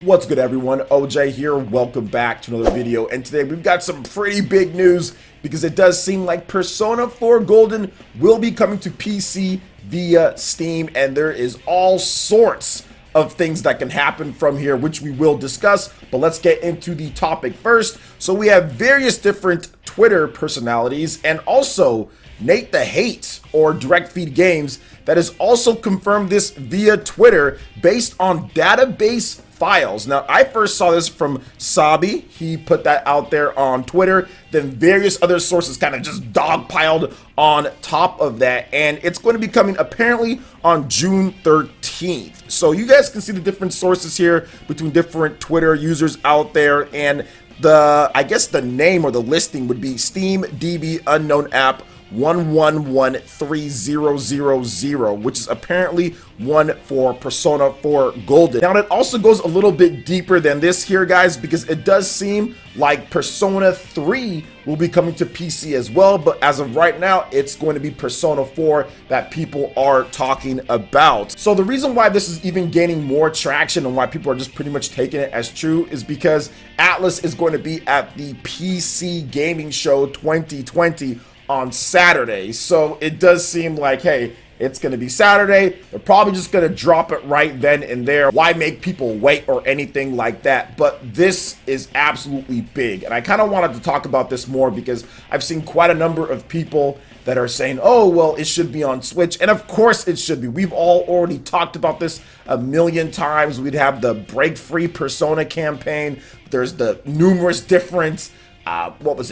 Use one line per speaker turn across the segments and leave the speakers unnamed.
What's good, everyone? OJ here. Welcome back to another video, and today we've got some pretty big news because it does seem like Persona 4 Golden will be coming to PC via Steam, and there is all sorts of things that can happen from here, which we will discuss. But let's get into the topic first. So we have various different Twitter personalities, and also Nate the Hate, or Direct Feed Games, that has also confirmed this via Twitter based on database files. Now, I first saw this from Sabi. He put that out there on Twitter. Then various other sources kind of just dogpiled on top of that. And it's going to be coming apparently on June 13th. So you guys can see the different sources here between different Twitter users out there. And I guess the name or the listing would be Steam DB Unknown App 1113000, which is apparently one for Persona 4 Golden. Now, it also goes a little bit deeper than this here, guys, because it does seem like Persona 3 will be coming to PC as well, but as of right now, it's going to be Persona 4 that people are talking about. So the reason why this is even gaining more traction and why people are just pretty much taking it as true is because Atlus is going to be at the PC Gaming Show 2020 on Saturday. So it does seem like, hey, it's going to be Saturday. They're probably just going to drop it right then and there. Why make people wait or anything like that? But this is absolutely big. And I kind of wanted to talk about this more because I've seen quite a number of people that are saying, oh, well, it should be on Switch. And of course it should be. We've all already talked about this a million times. We'd have the Break Free Persona campaign. There's the numerous different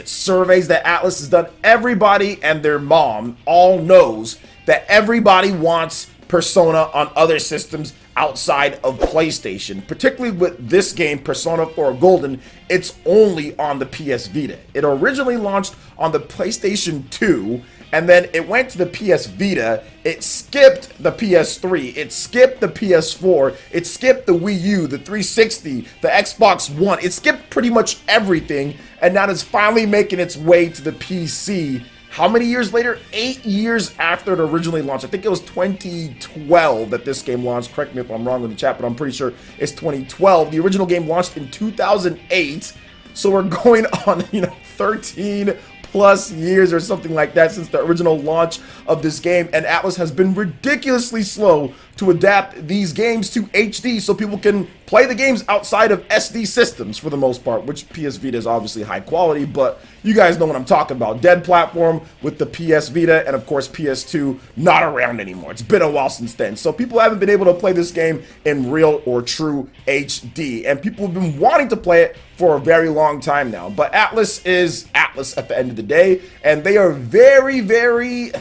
surveys that Atlus has done. Everybody and their mom all knows that everybody wants Persona on other systems outside of PlayStation. Particularly with this game, Persona 4 Golden, it's only on the PS Vita. It originally launched on the PlayStation 2, and then it went to the PS Vita. It skipped the PS3, it skipped the PS4, it skipped the Wii U, the 360, the Xbox One. It skipped pretty much everything, and now it's finally making its way to the PC. How many years later? 8 years after it originally launched. I think it was 2012 that this game launched. Correct me if I'm wrong in the chat, but I'm pretty sure it's 2012. The original game launched in 2008. So we're going on, 13 plus years or something like that since the original launch of this game, and Atlus has been ridiculously slow to adapt these games to HD so people can play the games outside of SD systems for the most part, which PS Vita is obviously high quality, but you guys know what I'm talking about. Dead platform with the PS Vita, and of course PS2 not around anymore. It's been a while since then, so people haven't been able to play this game in real or true HD, and people have been wanting to play it for a very long time now. But Atlus is Atlus at the end of the day, and they are very, very, I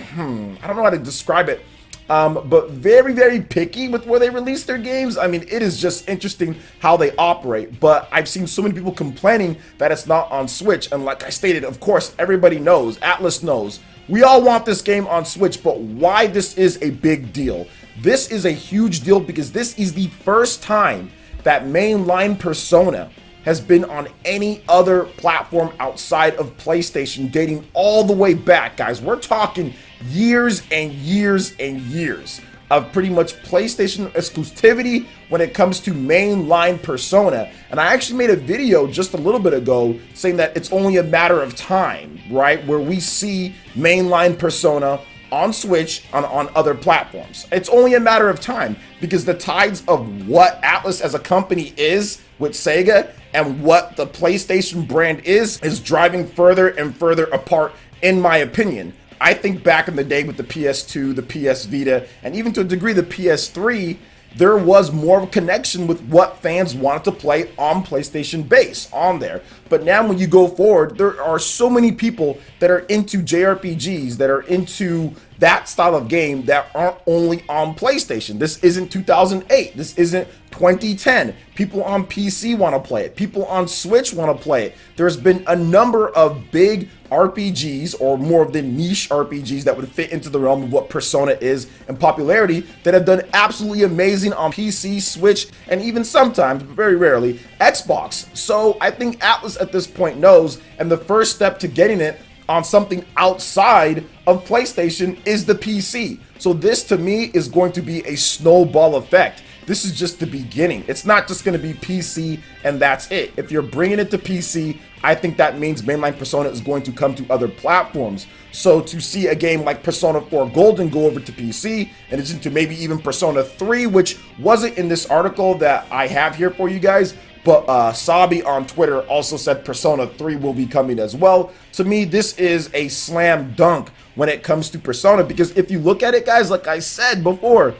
don't know how to describe it, but very, very picky with where they release their games. I mean, it is just interesting how they operate, but I've seen so many people complaining that it's not on Switch, and like I stated, of course, everybody knows, Atlus knows, we all want this game on Switch, but why this is a big deal? This is a huge deal because this is the first time that Mainline Persona has been on any other platform outside of PlayStation, dating all the way back, guys. We're talking years and years and years of pretty much PlayStation exclusivity when it comes to Mainline Persona. And I actually made a video just a little bit ago saying that it's only a matter of time, right, where we see Mainline Persona on Switch, on other platforms. It's only a matter of time because the tides of what Atlus as a company is with Sega and what the PlayStation brand is driving further and further apart, in my opinion. I think back in the day with the PS2, the PS Vita, and even to a degree the PS3, there was more of a connection with what fans wanted to play on PlayStation base on there. But now when you go forward, there are so many people that are into JRPGs, that are into that style of game that aren't only on PlayStation. This isn't 2008. This isn't 2010. People on PC want to play it. People on Switch want to play it. There's been a number of big RPGs, or more of the niche RPGs that would fit into the realm of what Persona is and popularity, that have done absolutely amazing on PC, Switch, and even sometimes, but very rarely, Xbox. So I think Atlus at this point knows, and the first step to getting it on something outside of PlayStation is the PC. So this to me is going to be a snowball effect. this is just the beginning. It's not just going to be PC and that's it. If you're bringing it to PC, I think that means Mainline Persona is going to come to other platforms. So to see a game like Persona 4 Golden go over to PC, and it's into maybe even Persona 3, which wasn't in this article that I have here for you guys, but Sabi on Twitter also said Persona 3 will be coming as well. To me, this is a slam dunk when it comes to Persona, because if you look at it, guys, like I said before,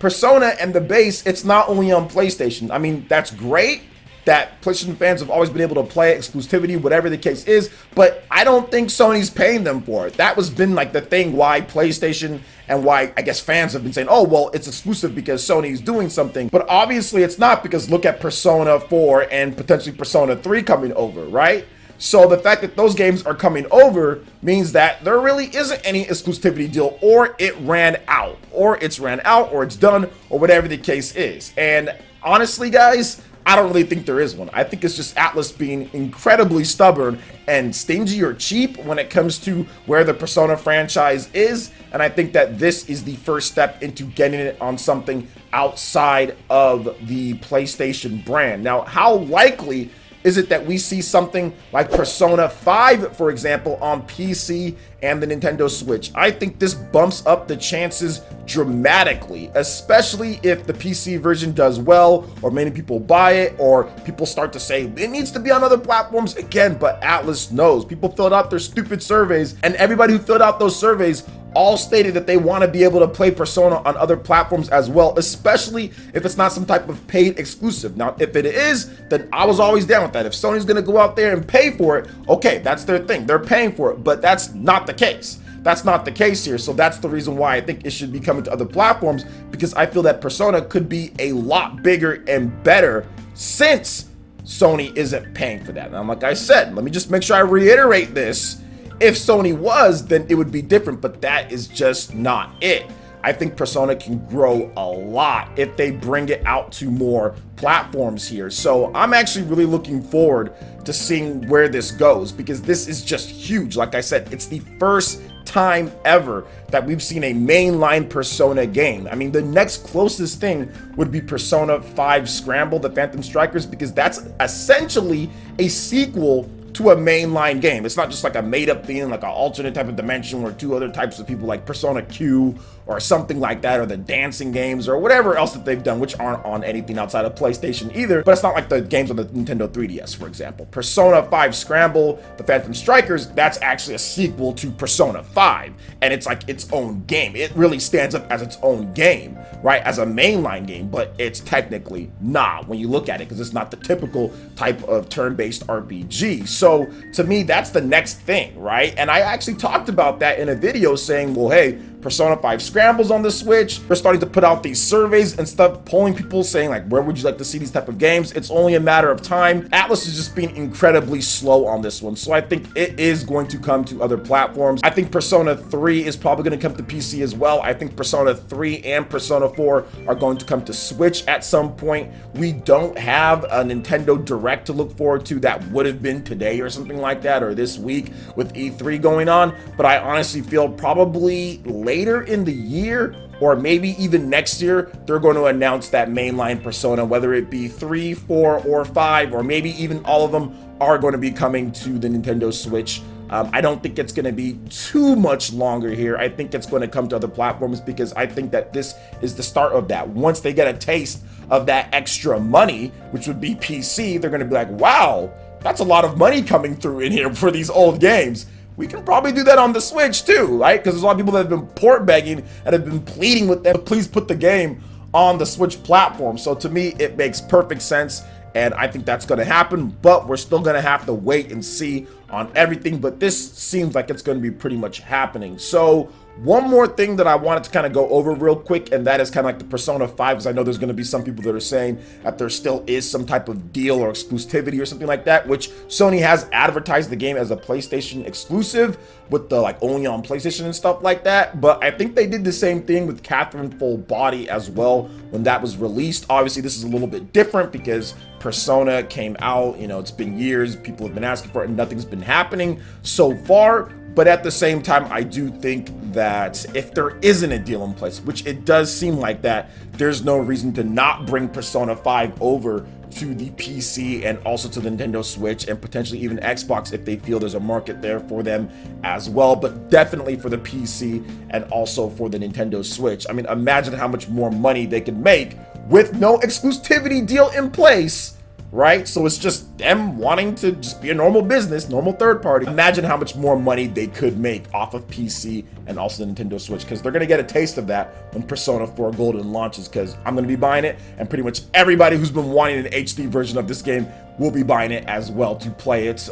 Persona and the base, it's not only on PlayStation. I mean, that's great that PlayStation fans have always been able to play exclusivity, whatever the case is, but I don't think Sony's paying them for it. That was been like the thing why PlayStation and why I guess fans have been saying, oh, well, it's exclusive because Sony's doing something. But obviously it's not, because look at Persona 4 and potentially Persona 3 coming over, right? So the fact that those games are coming over means that there really isn't any exclusivity deal, or it ran out, or it's ran out, or it's done, or whatever the case is. And honestly, guys, I don't really think there is one. I think it's just Atlus being incredibly stubborn and stingy or cheap when it comes to where the Persona franchise is. And I think that this is the first step into getting it on something outside of the PlayStation brand. Now, how likely is it that we see something like Persona 5, for example, on PC and the Nintendo Switch? I think this bumps up the chances dramatically, especially if the PC version does well, or many people buy it, or people start to say it needs to be on other platforms again. But Atlus knows. People filled out their stupid surveys, and everybody who filled out those surveys all stated that they want to be able to play Persona on other platforms as well, especially if it's not some type of paid exclusive. Now, if it is, then I was always down with that. If Sony's going to go out there and pay for it, okay, that's their thing. They're paying for it, but that's not the case. That's not the case here. So that's the reason why I think it should be coming to other platforms, because I feel that Persona could be a lot bigger and better since Sony isn't paying for that. And like I said, let me just make sure I reiterate this. If Sony was, then it would be different, but that is just not it. I think Persona can grow a lot if they bring it out to more platforms here. So I'm actually really looking forward to seeing where this goes, because this is just huge. Like I said, it's the first time ever that we've seen a mainline Persona game. I mean, the next closest thing would be Persona 5 Scramble, the Phantom Strikers, because that's essentially a sequel to a mainline game. It's not just like a made-up thing, like an alternate type of dimension where two other types of people, like Persona Q or something like that, or the dancing games or whatever else that they've done, which aren't on anything outside of PlayStation either. But it's not like the games on the Nintendo 3DS, for example. Persona 5 Scramble, the Phantom Strikers, that's actually a sequel to Persona 5, and it's like its own game. It really stands up as its own game, right, as a mainline game, but it's technically not when you look at it, because it's not the typical type of turn-based RPG. So to me, that's the next thing, right? And I actually talked about that in a video saying, well, hey, Persona 5 Scrambles on the Switch. They're starting to put out these surveys and stuff, polling people, saying like, where would you like to see these type of games? It's only a matter of time. Atlus is just being incredibly slow on this one. So I think it is going to come to other platforms. I think Persona 3 is probably going to come to PC as well. I think Persona 3 and Persona 4 are going to come to Switch at some point. We don't have a Nintendo Direct to look forward to that would have been today or something like that, or this week with E3 going on. But I honestly feel probably later in the year, or maybe even next year, they're going to announce that mainline Persona, whether it be 3, 4, or 5, or maybe even all of them are going to be coming to the Nintendo Switch. I don't think it's going to be too much longer here. I think it's going to come to other platforms, because I think that this is the start of that. Once they get a taste of that extra money, which would be PC, they're going to be like, wow, that's a lot of money coming through in here for these old games. We can probably do that on the Switch too, right? Because there's a lot of people that have been port begging and have been pleading with them, please put the game on the Switch platform. So to me, it makes perfect sense, and I think that's going to happen, but we're still going to have to wait and see on everything. But this seems like it's going to be pretty much happening. So one more thing that I wanted to kind of go over real quick, and that is kind of like the Persona 5, because I know there's going to be some people that are saying that there still is some type of deal or exclusivity or something like that, which Sony has advertised the game as a PlayStation exclusive with the like only on PlayStation and stuff like that. But I think they did the same thing with Catherine Full Body as well when that was released. Obviously, this is a little bit different because Persona came out, you know, it's been years, people have been asking for it, and nothing's been happening so far. But at the same time, I do think that if there isn't a deal in place, which it does seem like that, there's no reason to not bring Persona 5 over to the PC and also to the Nintendo Switch and potentially even Xbox if they feel there's a market there for them as well, but definitely for the PC and also for the Nintendo Switch. I mean, imagine how much more money they could make with no exclusivity deal in place, right? So it's just them wanting to just be a normal business, normal third party. Imagine how much more money they could make off of PC and also the Nintendo Switch, because they're gonna get a taste of that when Persona 4 Golden launches, because I'm gonna be buying it, and pretty much everybody who's been wanting an HD version of this game will be buying it as well to play it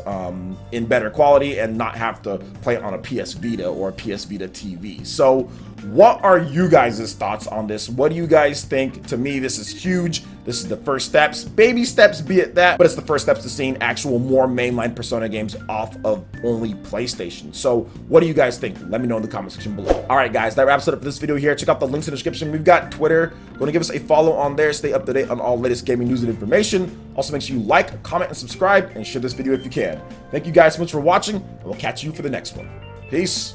in better quality and not have to play it on a PS Vita or a PS Vita TV. So what are you guys' thoughts on this? What do you guys think? To me, this is huge. This is the first steps, baby steps be it that, but it's the first steps to seeing actual more mainline Persona games off of only PlayStation. So what do you guys think? Let me know in the comment section below. All right, guys, that wraps it up for this video here. Check out the links in the description. We've got Twitter. Go and give us a follow on there. Stay up to date on all latest gaming news and information. Also, make sure you like, comment, and subscribe, and share this video if you can. Thank you guys so much for watching, and we'll catch you for the next one. Peace.